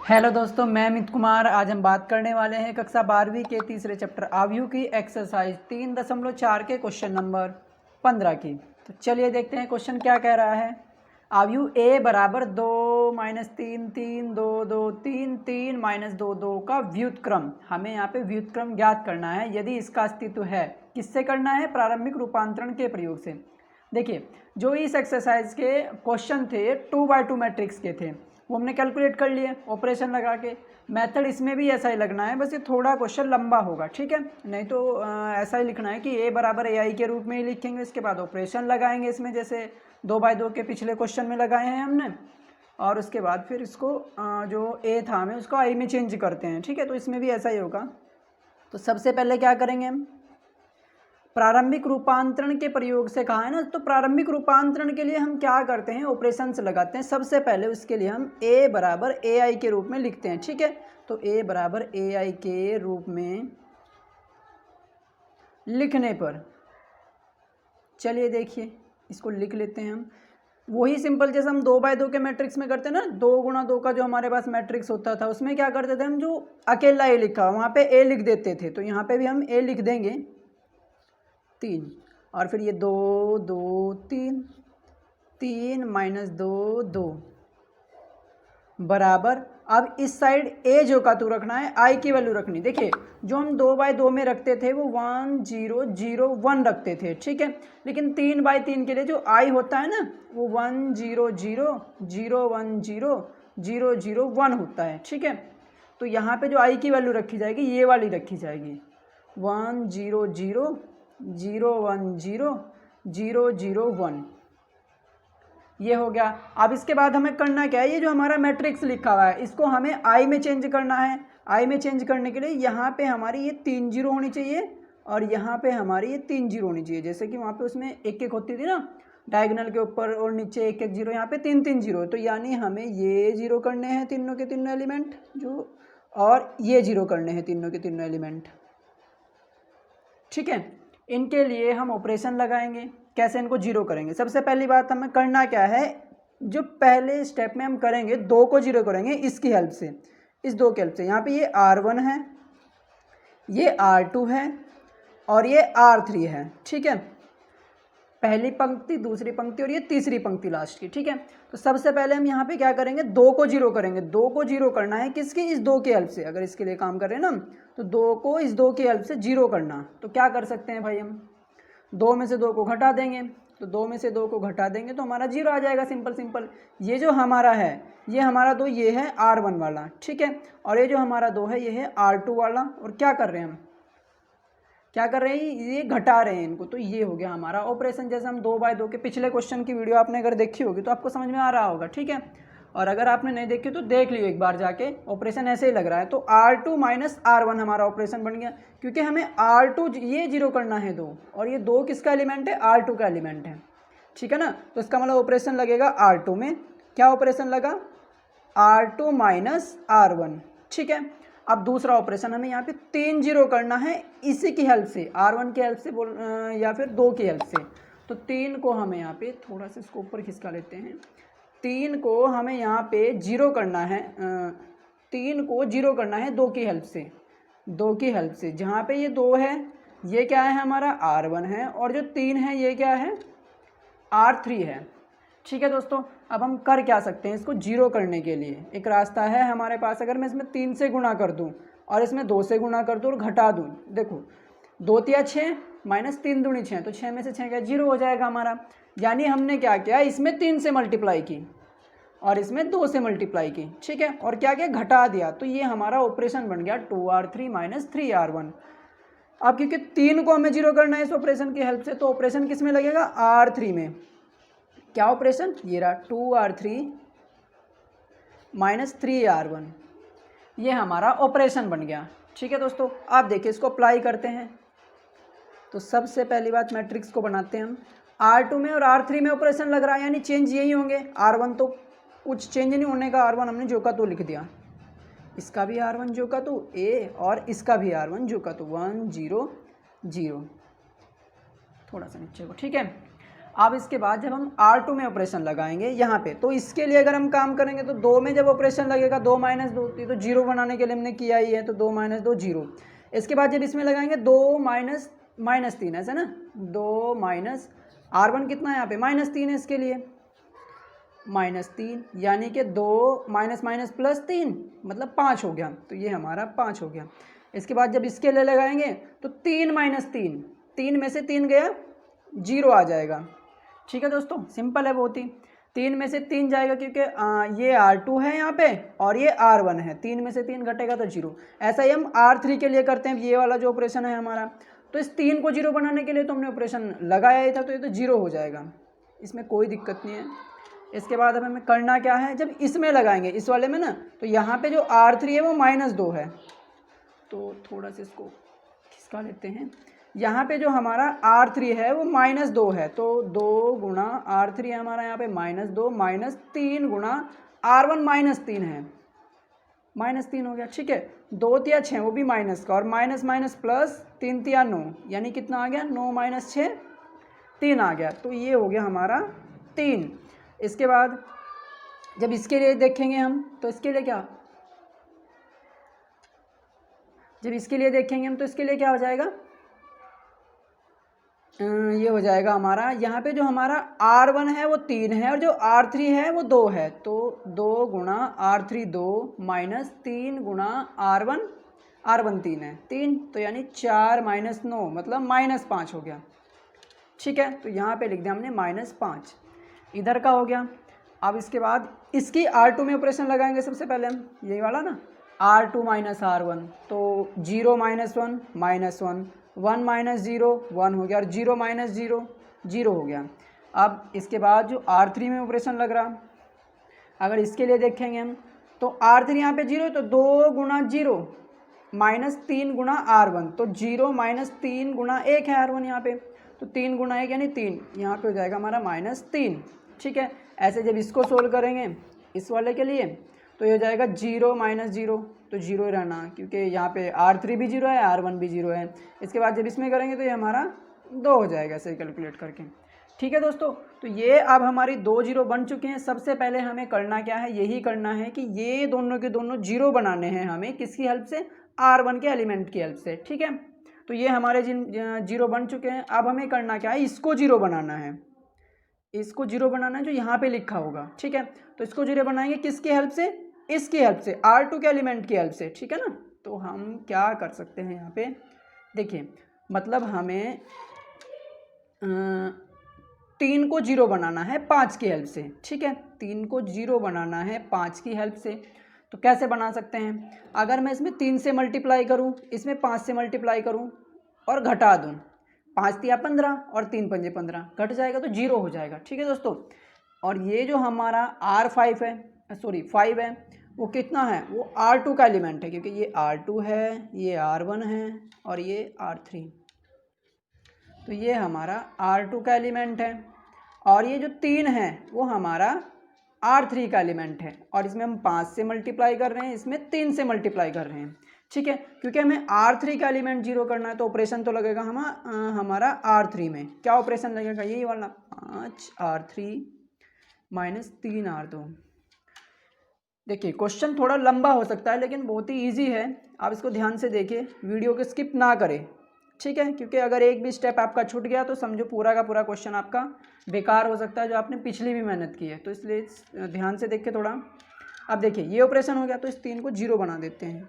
Hello दोस्तों, मैं अमित कुमार। आज हम बात करने वाले हैं कक्षा 12वीं के तीसरे चैप्टर आव्यूह की एक्सरसाइज 3.4 के क्वेश्चन नंबर 15 की। तो चलिए देखते हैं क्वेश्चन क्या कह रहा है। आव्यूह ए बराबर 2 - 3 3 2 2 3 3 - 2 2 का व्युत्क्रम, हमें यहाँ पे व्युत्क्रम ज्ञात करना है यदि इसका अस्तित्व है। किससे करना है? प्रारंभिक रूपांतरण के प्रयोग से। देखिए, जो इस एक्सरसाइज के क्वेश्चन थे 2x2 मैट्रिक्स के थे, वो हमने कैलकुलेट कर लिए ऑपरेशन लगा के। मेथड इसमें भी ऐसा ही लगना है, बस ये थोड़ा क्वेश्चन लंबा होगा, ठीक है। नहीं तो ऐसा ही लिखना है कि ए बराबर ए आई के रूप में ही लिखेंगे, इसके बाद ऑपरेशन लगाएंगे इसमें, जैसे 2x2 के पिछले क्वेश्चन में लगाए हैं हमने, और उसके बाद फिर इसको जो ए था हमें उसको आई में चेंज करते हैं, ठीक है। तो इसमें भी ऐसा ही होगा। तो सबसे पहले क्या करेंगे हम? प्रारंभिक रूपांतरण के प्रयोग से कहा है ना, तो प्रारंभिक रूपांतरण के लिए हम क्या करते हैं? ऑपरेशंस लगाते हैं। सबसे पहले उसके लिए हम a बराबर ए आई के रूप में लिखते हैं, ठीक है। तो a बराबर ए आई के रूप में लिखने पर, चलिए देखिए इसको लिख लेते हैं हम। वही सिंपल जैसे हम 2x2 के मैट्रिक्स में करते हैं ना, 2 × 2 का जो हमारे पास मैट्रिक्स होता था उसमें क्या करते थे हम? जो अकेला ए लिखा वहाँ पे a लिख देते थे, तो यहाँ पे भी हम a लिख देंगे 3, और फिर ये 2 2 3 3 - 2 2 बराबर। अब इस साइड ए जो का तू रखना है, आई की वैल्यू रखनी। देखिए, जो हम 2x2 में रखते थे वो 1 0 0 1 रखते थे, ठीक है। लेकिन 3x3 के लिए जो आई होता है ना, वो 1 0 0 0 1 0 0 0 1 होता है, ठीक है। तो यहाँ पे जो आई की वैल्यू रखी जाएगी ये वाली रखी जाएगी, 1 0 0 0 1 0 0 0 1। ये हो गया। अब इसके बाद हमें करना क्या है? ये जो हमारा मैट्रिक्स लिखा हुआ है इसको हमें आई में चेंज करना है। आई में चेंज करने के लिए यहाँ पे हमारी ये 3 0 होनी चाहिए, और यहाँ पे हमारी ये 3 0 होनी चाहिए। जैसे कि वहाँ पे उसमें एक एक होती थी ना, डायगोनल के ऊपर और नीचे एक एक 0, यहाँ पे 3 3 0। तो यानी हमें ये 0 करने हैं तीनों के तीनों एलिमेंट जो, और ये 0 करने हैं तीनों के तीनों एलिमेंट, ठीक है। इनके लिए हम ऑपरेशन लगाएंगे। कैसे इनको जीरो करेंगे? सबसे पहली बात हमें करना क्या है? जो पहले स्टेप में हम करेंगे 2 को जीरो करेंगे इसकी हेल्प से, इस 2 की हेल्प से। यहाँ पे ये R1 है, ये R2 है, और ये R3 है, ठीक है। पहली पंक्ति, दूसरी पंक्ति और ये तीसरी पंक्ति लास्ट की, ठीक है। तो सबसे पहले हम यहाँ पे क्या करेंगे? 2 को जीरो करेंगे। 2 को जीरो करना है किसकी? इस 2 की हेल्प से। अगर इसके लिए काम कर रहे हैं ना, तो 2 को इस 2 की हेल्प से जीरो करना। तो क्या कर सकते हैं भाई? हम 2 में से 2 को घटा देंगे, तो 2 में से 2 को घटा देंगे तो हमारा 0 आ जाएगा। Simple simple. ये जो हमारा है, ये हमारा 2 ये है R1 वाला, ठीक है। और ये जो हमारा 2 है ये है R2 वाला। और क्या कर रहे हैं हम? क्या कर रहे हैं? ये घटा रहे हैं इनको। तो ये हो गया हमारा ऑपरेशन। जैसे हम 2x2 के पिछले क्वेश्चन की वीडियो आपने अगर देखी होगी तो आपको समझ में आ रहा होगा, ठीक है। और अगर आपने नहीं देखी तो देख लियो एक बार जाके, ऑपरेशन ऐसे ही लग रहा है। तो R2 - R1 हमारा ऑपरेशन बन गया, क्योंकि हमें R2 ये जीरो करना है 2, और ये 2 किसका एलिमेंट है? R2 का एलिमेंट है, ठीक है ना। तो इसका मतलब ऑपरेशन लगेगा R2 में। क्या ऑपरेशन लगा? R2 - R1, ठीक है। अब दूसरा ऑपरेशन हमें यहाँ पे 3 0 करना है इसी की हेल्प से, R1 की हेल्प से या फिर 2 की हेल्प से। तो 3 को हमें यहाँ पे थोड़ा सा इसको ऊपर खिसका लेते हैं। 3 को हमें यहाँ पे 0 करना है, 3 को 0 करना है 2 की हेल्प से। 2 की हेल्प से जहाँ पे ये 2 है, ये क्या है? हमारा R1 है, और जो 3 है ये क्या है? R3 है, ठीक है दोस्तों। अब हम कर क्या सकते हैं इसको जीरो करने के लिए? एक रास्ता है हमारे पास। अगर मैं इसमें 3 से गुणा कर दूं और इसमें 2 से गुणा कर दूं और घटा दूं, देखो 2 तिया 6 - 3 दूनी 6, तो 6 में से 6 क्या? 0 हो जाएगा हमारा। यानी हमने क्या किया? इसमें 3 से मल्टीप्लाई की और इसमें 2 से मल्टीप्लाई की, ठीक है। और क्या किया? घटा दिया। तो ये हमारा ऑपरेशन बन गया 2R3 - 3R1। अब क्योंकि 3 को हमें जीरो करना है इस ऑपरेशन की हेल्प से, तो ऑपरेशन किस में लगेगा? R3 में। क्या ऑपरेशन? ये रहा 2R3 - 3R1। ये हमारा ऑपरेशन बन गया, ठीक है दोस्तों। आप देखिए इसको अप्लाई करते हैं। तो सबसे पहली बात मैट्रिक्स को बनाते हैं हम। R2 में और R3 में ऑपरेशन लग रहा है, यानी चेंज यही होंगे। R1 तो कुछ चेंज नहीं होने का, R1 हमने जो का तो लिख दिया। इसका भी R1 जो का तो A, और इसका भी R1 जो का तो 1 0 0। थोड़ा सा नीचे को, ठीक है। अब इसके बाद जब हम R2 में ऑपरेशन लगाएंगे यहाँ पे, तो इसके लिए अगर हम काम करेंगे तो 2 में जब ऑपरेशन लगेगा 2 - 2, ये तो 0 बनाने के लिए हमने किया ही है, तो 2 - 2 0। इसके बाद जब इसमें लगाएंगे 2 - 3, ऐसा ना, 2 माइनस R1 कितना है यहाँ पे -3 है, इसके लिए -3, यानी कि 2 माइनस माइनस प्लस 3 मतलब 5 हो गया, तो ये हमारा 5 हो गया। इसके बाद जब इसके लिए लगाएंगे तो 3 - 3, 3 में से 3 गया 0 आ जाएगा। ठीक है दोस्तों, सिंपल है बहुत ही। 3 में से 3 जाएगा क्योंकि ये R2 है यहाँ पे और ये R1 है, 3 में से 3 घटेगा तो 0। ऐसा ही हम R3 के लिए करते हैं, ये वाला जो ऑपरेशन है हमारा, तो इस 3 को 0 बनाने के लिए तो हमने ऑपरेशन लगाया ही था, तो ये तो 0 हो जाएगा, इसमें कोई दिक्कत नहीं है। इसके बाद अब हमें करना क्या है, जब इसमें लगाएंगे इस वाले में ना, तो यहाँ पे जो R3 है वो -2 है, तो थोड़ा सा इसको खिसका लेते हैं। यहाँ पे जो हमारा R3 है वो -2 है, तो 2 गुणा R3 है हमारा यहाँ पे -2 -3 गुणा R1 -3 है, -3 हो गया। ठीक है, 2 तिया 6 वो भी माइनस का, और माइनस माइनस प्लस 3 तिया 9, यानी कितना आ गया 9 - 6 3 आ गया, तो ये हो गया हमारा 3। इसके बाद जब इसके लिए देखेंगे हम, तो इसके लिए क्या, जब इसके लिए देखेंगे हम तो इसके लिए क्या हो जाएगा, ये हो जाएगा हमारा, यहाँ पे जो हमारा R1 है वो 3 है और जो R3 है वो 2 है, तो 2 गुणा R3 2 माइनस 3 गुणा R1 3 है 3, तो यानी 4 - 9 मतलब -5 हो गया। ठीक है, तो यहाँ पे लिख दिया हमने -5, इधर का हो गया। अब इसके बाद इसकी R2 में ऑपरेशन लगाएंगे सबसे पहले हम, यही वाला ना, R2 - R1, तो 0 - 1 -1, 1 - 0 1 हो गया, और 0 - 0 0 हो गया। अब इसके बाद जो R3 में ऑपरेशन लग रहा, अगर इसके लिए देखेंगे हम, तो R3 यहाँ पे 0, तो 2 गुणा 0 -3 गुणा R1, तो 0 - 3 गुणा 1 है R1 यहाँ पे, तो 3 गुणा 1 यानी 3, यहाँ पे हो जाएगा हमारा -3। ठीक है, ऐसे जब इसको सोल्व करेंगे इस वाले के लिए, तो ये हो जाएगा 0 - 0, तो 0 ही रहना, क्योंकि यहाँ पे R3 भी 0 है, R1 भी 0 है। इसके बाद जब इसमें करेंगे तो ये हमारा 2 हो जाएगा, ऐसे कैलकुलेट करके। ठीक है दोस्तों, तो ये अब हमारी 2 0 बन चुके हैं। सबसे पहले हमें करना क्या है, यही करना है कि ये दोनों के दोनों 0 बनाने हैं हमें, किसकी हेल्प से, R1 के एलिमेंट की हेल्प से। ठीक है, तो ये हमारे जिन 0 बन चुके हैं। अब हमें करना क्या है, इसको 0 बनाना है, इसको 0 बनाना है जो यहाँ पे लिखा होगा। ठीक है, तो इसको 0 बनाएंगे किसकी हेल्प से, इसकी हेल्प से, R2 के एलिमेंट की हेल्प से। ठीक है ना, तो हम क्या कर सकते हैं यहाँ पे, देखिए, मतलब हमें 3 को 0 बनाना है 5 की हेल्प से। ठीक है, 3 को 0 बनाना है 5 की हेल्प से, तो कैसे बना सकते हैं, अगर मैं इसमें 3 से मल्टीप्लाई करूँ, इसमें 5 से मल्टीप्लाई करूँ और घटा दूँ, 5 तिया 15 और 3 पंजे 15, घट जाएगा तो 0 हो जाएगा। ठीक है दोस्तों, और ये जो हमारा R5 है, सॉरी 5 है, वो कितना है, वो R2 का एलिमेंट है, क्योंकि ये R2 है, ये R1 है और ये R3, तो ये हमारा R2 का एलिमेंट है, और ये जो 3 है वो हमारा R3 का एलिमेंट है, और इसमें हम 5 से मल्टीप्लाई कर रहे हैं, इसमें 3 से मल्टीप्लाई कर रहे हैं। ठीक है, क्योंकि हमें R3 का एलिमेंट 0 करना है, तो ऑपरेशन तो लगेगा हमारा R3 में, क्या ऑपरेशन लगेगा, यही वाला 5R3 - 3R2। देखिए, क्वेश्चन थोड़ा लंबा हो सकता है लेकिन बहुत ही इजी है, आप इसको ध्यान से देखिए, वीडियो को स्किप ना करें। ठीक है, क्योंकि अगर एक भी स्टेप आपका छूट गया तो समझो पूरा का पूरा क्वेश्चन आपका बेकार हो सकता है, जो आपने पिछली भी मेहनत की है, तो इसलिए ध्यान से देखिए थोड़ा। अब देखिए, ये ऑपरेशन हो गया, तो इस 3 को 0 बना देते हैं,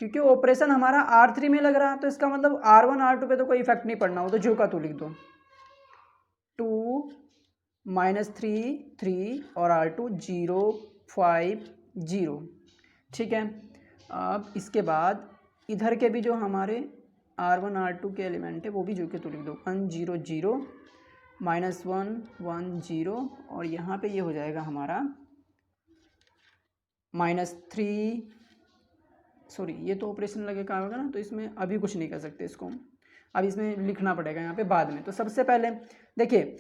क्योंकि ऑपरेशन हमारा R3 में लग रहा है, तो इसका मतलब R1 R2 पे तो कोई इफेक्ट नहीं पड़ना, वो तो जो का तो लिख दो, 2 - 3 3 और R2 0 5 0। ठीक है, अब इसके बाद इधर के भी जो हमारे R1 R2 के एलिमेंट है वो भी जो के तो लिख दो, 1 0 0 -1 1 0, और यहाँ पे ये हो जाएगा हमारा -3, सॉरी ये तो ऑपरेशन लगेगा होगा ना, तो इसमें अभी कुछ नहीं कर सकते इसको, अब इसमें लिखना पड़ेगा यहाँ पे बाद में। तो सबसे पहले देखिए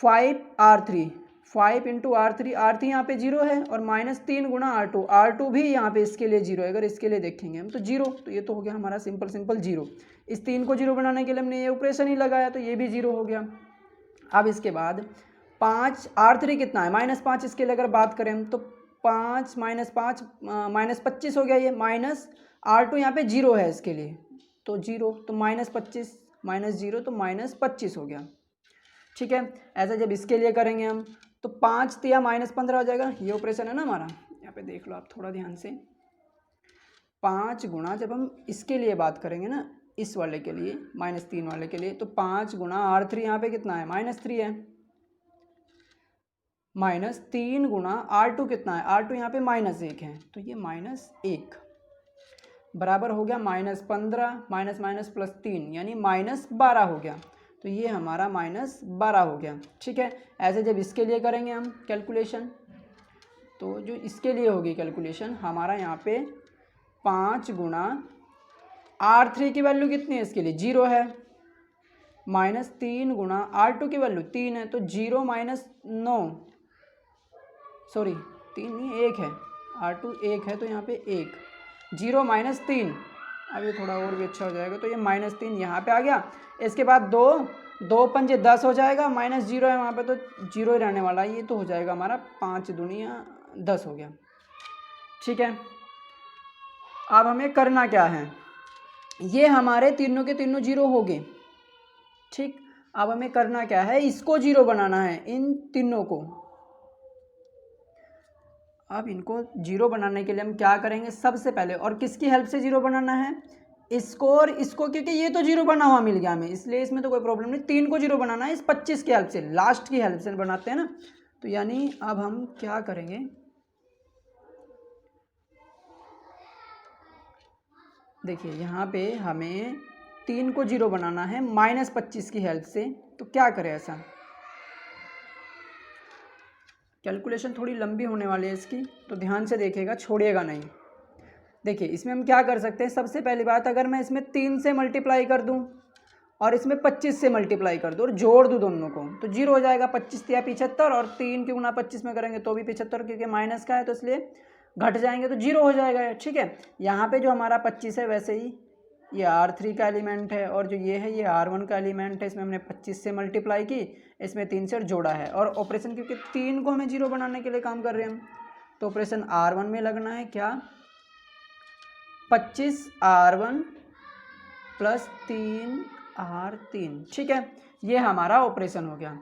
5R3 5 × R3, R3 यहाँ पे 0 है, और -3 गुणा R2, R2 भी यहाँ पे इसके लिए 0 है, अगर इसके लिए देखेंगे हम तो 0, तो ये तो हो गया हमारा सिंपल 0। इस 3 को 0 बनाने के लिए हमने ये ऑपरेशन ही लगाया, तो ये भी 0 हो गया। अब इसके बाद 5 R3 कितना है -5, इसके लिए अगर बात करें तो 5 - 5 -25 हो गया ये, माइनस R2 यहाँ पे 0 है इसके लिए तो 0, तो -25 -0 तो -25 हो गया। ठीक है, ऐसा जब इसके लिए करेंगे हम तो 5 तिया -15 हो जाएगा। ये ऑपरेशन है ना हमारा, यहाँ पे देख लो आप थोड़ा ध्यान से। 5 गुणा जब हम इसके लिए बात करेंगे ना, इस वाले के लिए -3 वाले के लिए, तो 5 गुणा R3 यहाँ पे कितना है -3 है, -3 गुणा R2 कितना है, R2 यहाँ पे -1 है, तो ये -1 बराबर हो गया -15 माइनस प्लस 3 यानी -12 हो गया। तो ये हमारा -12 हो गया। ठीक है, ऐसे जब इसके लिए करेंगे हम कैलकुलेशन, तो जो इसके लिए होगी कैलकुलेशन हमारा यहाँ पे 5 गुणा R3 की वैल्यू कितनी है, इसके लिए 0 है, -3 गुणा R2 की वैल्यू 3 है, तो 0 - 9 सॉरी 3 नहीं 1 है, R2 1 है तो यहाँ पे 1, 0 - 3, अब ये थोड़ा और भी अच्छा हो जाएगा, तो ये -3 यहाँ पे आ गया। इसके बाद 2 पंजे 10 हो जाएगा, -0 है वहाँ पे तो 0 ही रहने वाला है, ये तो हो जाएगा हमारा 5 दूनिया 10 हो गया। ठीक है, अब हमें करना क्या है, ये हमारे तीनों के तीनों 0 हो गए। ठीक, अब हमें करना क्या है, इसको 0 बनाना है, इन तीनों को। अब इनको 0 बनाने के लिए हम क्या करेंगे, सबसे पहले, और किसकी हेल्प से 0 बनाना है, इसको और इसको, क्योंकि ये तो 0 बना हुआ मिल गया हमें, इसलिए इसमें तो कोई प्रॉब्लम नहीं। 3 को 0 बनाना है इस 25 की हेल्प से, लास्ट की हेल्प से बनाते हैं ना। तो यानी अब हम क्या करेंगे, देखिए यहाँ पे हमें 3 को 0 बनाना है -25 की हेल्प से। तो क्या करें, ऐसा कैलकुलेशन थोड़ी लंबी होने वाली है इसकी, तो ध्यान से देखिएगा, छोड़िएगा नहीं। देखिए इसमें हम क्या कर सकते हैं, सबसे पहली बात, अगर मैं इसमें 3 से मल्टीप्लाई कर दूं और इसमें 25 से मल्टीप्लाई कर दूं और जोड़ दूं दोनों को, तो 0 हो जाएगा। 25 या 75, और 3 की गुना 25 में करेंगे तो भी 75, क्योंकि माइनस का है तो इसलिए घट जाएंगे तो 0 हो जाएगा। ठीक है, यहाँ पे जो हमारा 25 है, वैसे ही ये R3 का एलिमेंट है, और जो ये है ये R1 का एलिमेंट है। इसमें हमने 25 से मल्टीप्लाई की, इसमें 3 से जोड़ा है, और ऑपरेशन क्योंकि 3 को हमें 0 बनाने के लिए काम कर रहे हैं हम, तो ऑपरेशन R1 में लगना है क्या, 25R1 प्लस 3R3। ठीक है, ये हमारा ऑपरेशन हो गया।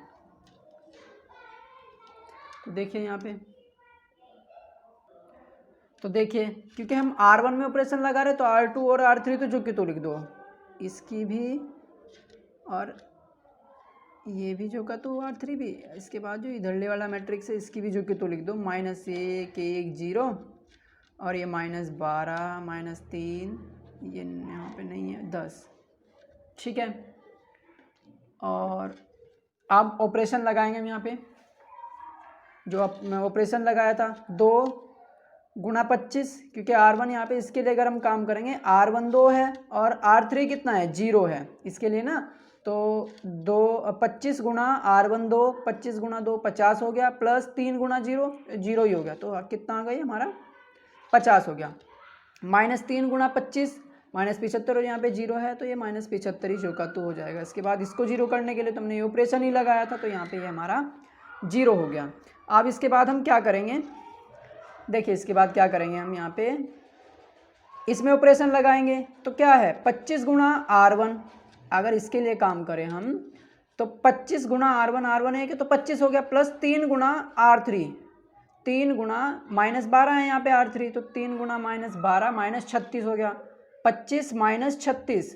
तो देखिए यहाँ पे, तो देखिए क्योंकि हम R1 में ऑपरेशन लगा रहे, तो R2 और R3 तो जो कि तो लिख दो, इसकी भी और ये भी जो का तो R3 भी, इसके बाद जो इधरले वाला मैट्रिक्स है इसकी भी जो कि तो लिख दो, -1 1 0, और ये -12 -3, ये यहाँ पे नहीं है 10। ठीक है, और अब ऑपरेशन लगाएंगे हम यहाँ पे, जो ऑपरेशन लगाया था 2 गुणा 25, क्योंकि R1 यहाँ पे इसके लिए अगर हम काम करेंगे, R1 2 है और R3 कितना है 0 है इसके लिए ना, तो 25 गुणा R1 2, 25 गुणा 2 50 हो गया, प्लस 3 गुणा 0 0 ही हो गया, तो कितना आ गई हमारा 50 हो गया, -3 गुणा 25 -75, और यहाँ पे 0 है तो ये -75 ही जो का तो हो जाएगा। इसके बाद इसको 0 करने के लिए तुमने ये ऑपरेशन ही लगाया था, तो यहाँ पे ये हमारा 0 हो गया। अब इसके बाद हम क्या करेंगे, देखिए इसके बाद क्या करेंगे, हम यहाँ पे इसमें ऑपरेशन लगाएंगे, तो क्या है 25 गुणा R1, अगर इसके लिए काम करें हम तो 25 गुणा R1 है कि तो 25 हो गया, प्लस 3 गुणा R3, 3 गुणा -12 है यहाँ पे R3, तो 3 गुणा -12 -36 हो गया, 25 -36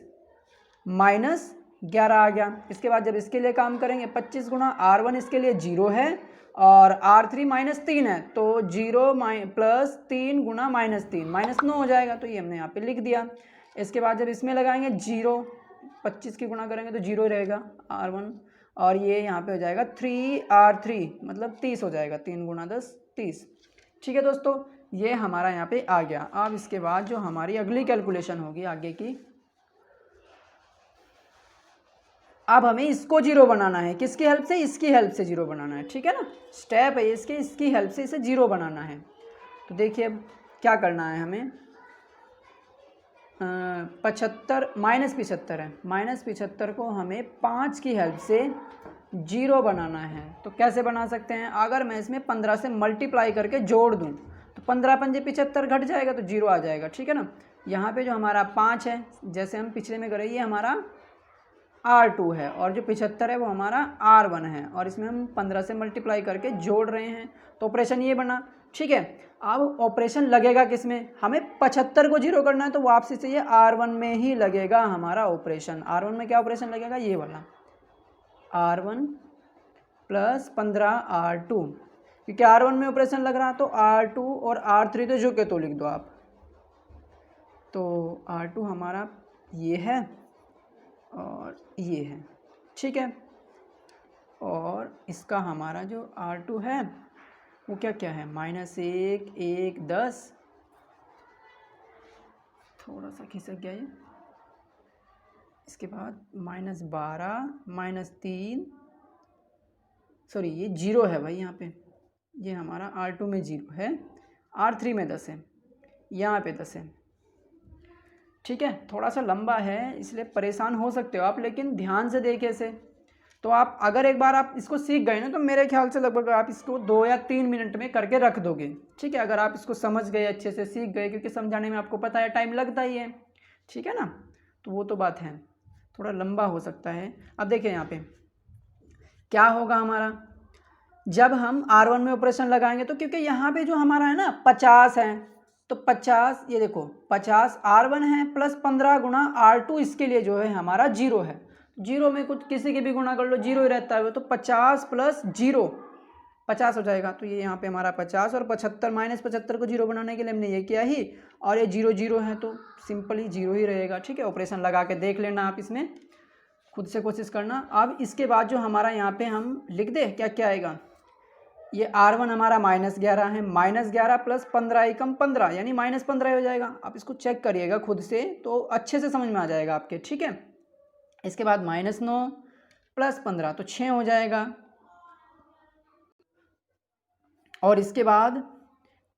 -11 आ गया। इसके बाद जब इसके लिए काम करेंगे, 25 गुणा R1 इसके लिए 0 है और R3 -3 है, तो 0 प्लस 3 गुणा -3 -9 हो जाएगा, तो ये हमने यहाँ पे लिख दिया। इसके बाद जब इसमें लगाएंगे 0, 25 की गुणा करेंगे तो 0 रहेगा R1, और ये यहाँ पे हो जाएगा 3R3 मतलब 30 हो जाएगा, 3 गुणा 10 30। ठीक है दोस्तों, ये हमारा यहाँ पे आ गया। अब इसके बाद जो हमारी अगली कैलकुलेशन होगी आगे की, अब हमें इसको 0 बनाना है, किसकी हेल्प से, इसकी हेल्प से 0 बनाना है। ठीक है ना, स्टेप है इसकी हेल्प से इसे 0 बनाना है। तो देखिए अब क्या करना है हमें, 75 -75 है, -75 को हमें 5 की हेल्प से जीरो बनाना है तो कैसे बना सकते हैं, अगर मैं इसमें 15 से मल्टीप्लाई करके जोड़ दूं तो 15 पंजे 75 घट जाएगा तो जीरो आ जाएगा, ठीक है ना। यहाँ पे जो हमारा 5 है, जैसे हम पिछले में करें, ये हमारा R2 है और जो 75 है वो हमारा R1 है और इसमें हम 15 से मल्टीप्लाई करके जोड़ रहे हैं तो ऑपरेशन ये बना, ठीक है। अब ऑपरेशन लगेगा किस में, हमें 75 को जीरो करना है तो वापसी से ये R1 में ही लगेगा हमारा ऑपरेशन। R1 में क्या ऑपरेशन लगेगा, ये वाला R1 प्लस 15 R2, क्योंकि R1 में ऑपरेशन लग रहा तो R2 और R3 तो जो के तो लिख दो आप, तो R2 हमारा ये है और ये है, ठीक है। और इसका हमारा जो R2 है वो क्या क्या है, -1 1 10, थोड़ा सा खिसक गया ये, इसके बाद -12 -3, सॉरी ये जीरो है भाई, यहाँ पे ये हमारा R2 में जीरो है, R3 में 10 है, यहाँ पे 10 है, ठीक है। थोड़ा सा लंबा है इसलिए परेशान हो सकते हो आप, लेकिन ध्यान से देखे से तो आप अगर एक बार आप इसको सीख गए ना तो मेरे ख्याल से लगभग आप इसको 2 या 3 मिनट में करके रख दोगे, ठीक है। अगर आप इसको समझ गए, अच्छे से सीख गए, क्योंकि समझाने में आपको पता है टाइम लगता ही है, ठीक है ना। तो वो तो बात है, थोड़ा लंबा हो सकता है। अब देखिए यहाँ पे क्या होगा हमारा, जब हम R1 में ऑपरेशन लगाएंगे तो क्योंकि यहाँ पे जो हमारा है ना 50 है तो 50, ये देखो 50 R1 है प्लस 15 गुणा R2, इसके लिए जो है हमारा जीरो है, जीरो में कुछ किसी के भी गुणा कर लो जीरो ही रहता है, तो 50 प्लस जीरो 50 हो जाएगा। तो ये यहाँ पे हमारा 50 और 75 -75 को जीरो बनाने के लिए हमने ये किया ही, और ये जीरो जीरो है तो सिंपली जीरो ही रहेगा, ठीक है। ऑपरेशन लगा के देख लेना आप, इसमें खुद से कोशिश करना। अब इसके बाद जो हमारा यहाँ पे हम लिख दे क्या क्या आएगा, ये R1 हमारा -11 है, -11 प्लस 15 एकम 15 यानी -15 हो जाएगा। आप इसको चेक करिएगा खुद से तो अच्छे से समझ में आ जाएगा आपके, ठीक है। इसके बाद -9 प्लस 15 तो 6 हो जाएगा, और इसके बाद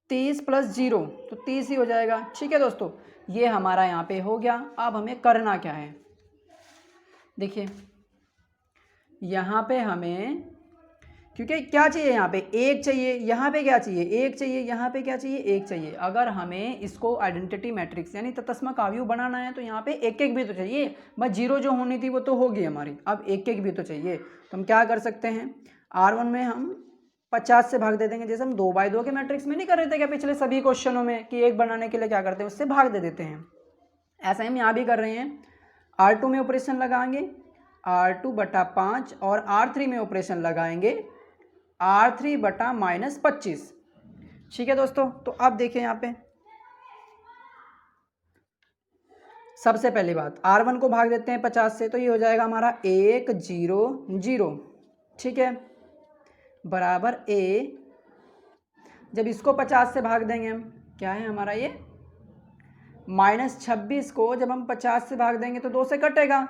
30 प्लस 0 तो 30 ही हो जाएगा, ठीक है दोस्तों। ये हमारा यहाँ पे हो गया। अब हमें करना क्या है, देखिए यहाँ पे हमें, क्योंकि क्या चाहिए यहाँ पे एक चाहिए, यहाँ पे क्या चाहिए एक चाहिए, यहाँ पे क्या चाहिए एक चाहिए। अगर हमें इसको आइडेंटिटी मैट्रिक्स यानी तत्समक अवयव बनाना है तो यहाँ पे एक एक भी तो चाहिए, बस जीरो जो होनी थी वो तो होगी हमारी, अब एक एक भी तो चाहिए। तो हम क्या कर सकते हैं, R1 में हम 50 से भाग दे देंगे, जैसे हम 2/2 के मैट्रिक्स में नहीं कर रहे थे क्या पिछले सभी क्वेश्चनों में, कि एक बनाने के लिए क्या करते हैं उससे भाग दे देते हैं, ऐसा हम यहाँ भी कर रहे हैं। R2 में ऑपरेशन लगाएंगे R2/5 और R3 में ऑपरेशन लगाएंगे R3/-25, ठीक है दोस्तों। तो अब देखिए यहाँ पे सबसे पहली बात R1 को भाग देते हैं 50 से, तो ये हो जाएगा हमारा 1 0 0, ठीक है, बराबर A। जब इसको 50 से भाग देंगे हम, क्या है हमारा ये -26 को जब हम 50 से भाग देंगे तो 2 से कटेगा,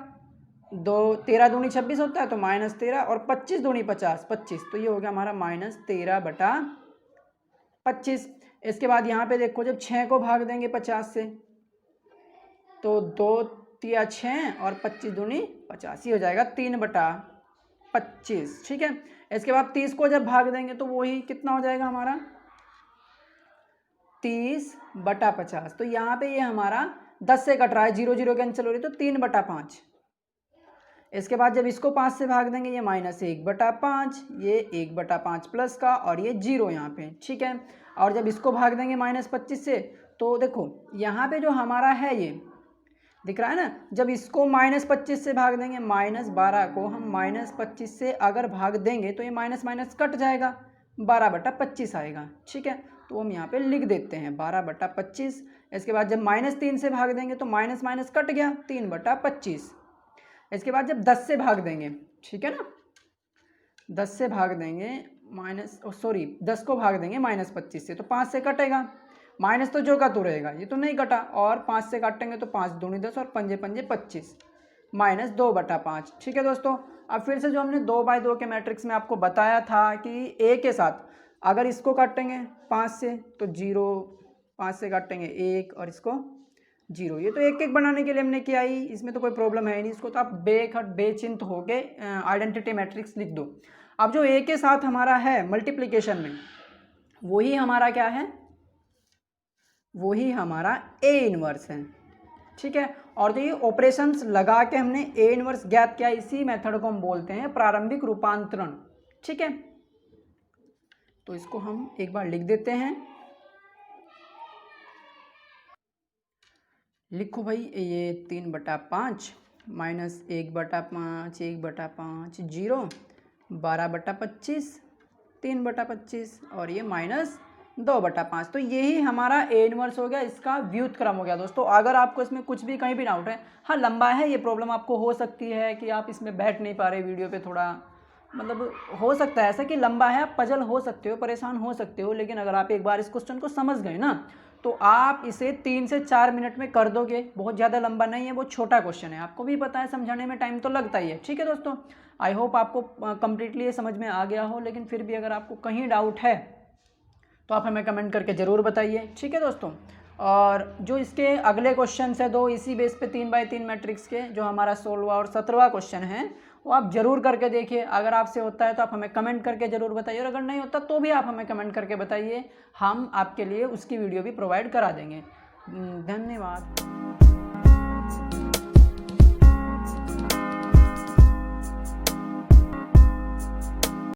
2 13 दूनी 26 होता है तो -13 और 25 दूनी 50 25, तो ये हो गया हमारा -13/25। इसके बाद यहाँ पे देखो जब 6 को भाग देंगे 50 से तो 2 3 6 और 25 दूनी 50, ये हो जाएगा 3/25, ठीक है। इसके बाद 30 को जब भाग देंगे तो वही कितना हो जाएगा हमारा 30/50, तो यहाँ पे ये हमारा 10 से कट रहा है, 0 0 कैंसिल हो रही है तो 3/5। इसके बाद जब इसको 5 से भाग देंगे ये -1/5, ये 1/5 प्लस का और ये 0 यहाँ पे, ठीक है। और जब इसको भाग देंगे -25 से तो देखो यहाँ पे जो हमारा है ये दिख रहा है ना, जब इसको -25 से भाग देंगे, -12 को हम -25 से अगर भाग देंगे तो ये माइनस माइनस कट जाएगा, 12/25 आएगा, ठीक है। तो हम यहाँ पे लिख देते हैं 12/25। इसके बाद जब -3 से भाग देंगे तो माइनस माइनस कट गया, 3/25। इसके बाद जब 10 से भाग देंगे, ठीक है ना, 10 से भाग देंगे 10 को भाग देंगे -25 से तो 5 से कटेगा, माइनस तो जो का तो रहेगा, ये तो नहीं कटा, और 5 से काटेंगे तो 5 दूनी 10 और 5 पंजे 25, -2/5, ठीक है दोस्तों। अब फिर से जो हमने 2/2 के मैट्रिक्स में आपको बताया था कि A के साथ अगर इसको काटेंगे 5 से तो 0, 5 से काटेंगे 1 और इसको 0। ये तो एक एक बनाने के लिए हमने किया ही, इसमें तो कोई प्रॉब्लम है नहीं। इसको तो आप बेचिंत होके आइडेंटिटी मैट्रिक्स लिख दो। अब जो ए के साथ हमारा है मल्टीप्लिकेशन में, वही हमारा क्या है, वही हमारा ए इनवर्स है, ठीक है। और जो ये ऑपरेशंस लगा के हमने ए इनवर्स ज्ञात किया, इसी मेथड को हम बोलते हैं प्रारंभिक रूपांतरण, ठीक है। तो इसको हम एक बार लिख देते हैं। लिखो भाई, ये 3/5 माइनस 1/5 1/5 0 12/25 3/25 और ये माइनस 2/5। तो यही हमारा ए इनवर्स हो गया, इसका व्युत्क्रम हो गया दोस्तों। अगर आपको इसमें कुछ भी कहीं भी डाउट है, हाँ लंबा है ये प्रॉब्लम, आपको हो सकती है कि आप इसमें बैठ नहीं पा रहे वीडियो पे, थोड़ा मतलब हो सकता है ऐसा कि लंबा है, आप पजल हो सकते हो, परेशान हो सकते हो, लेकिन अगर आप एक बार इस क्वेश्चन को समझ गए ना, तो आप इसे 3 से 4 मिनट में कर दोगे। बहुत ज़्यादा लंबा नहीं है, बहुत छोटा क्वेश्चन है, आपको भी पता है समझाने में टाइम तो लगता ही है, ठीक है दोस्तों। आई होप आपको कंप्लीटली ये समझ में आ गया हो, लेकिन फिर भी अगर आपको कहीं डाउट है तो आप हमें कमेंट करके ज़रूर बताइए, ठीक है दोस्तों। और जो इसके अगले क्वेश्चन है 2 इसी बेस पे 3x3 मैट्रिक्स के, जो हमारा 16वां और 17वां क्वेश्चन है, वो आप ज़रूर करके देखिए। अगर आपसे होता है तो आप हमें कमेंट करके ज़रूर बताइए, और अगर नहीं होता तो भी आप हमें कमेंट करके बताइए, हम आपके लिए उसकी वीडियो भी प्रोवाइड करा देंगे। धन्यवाद।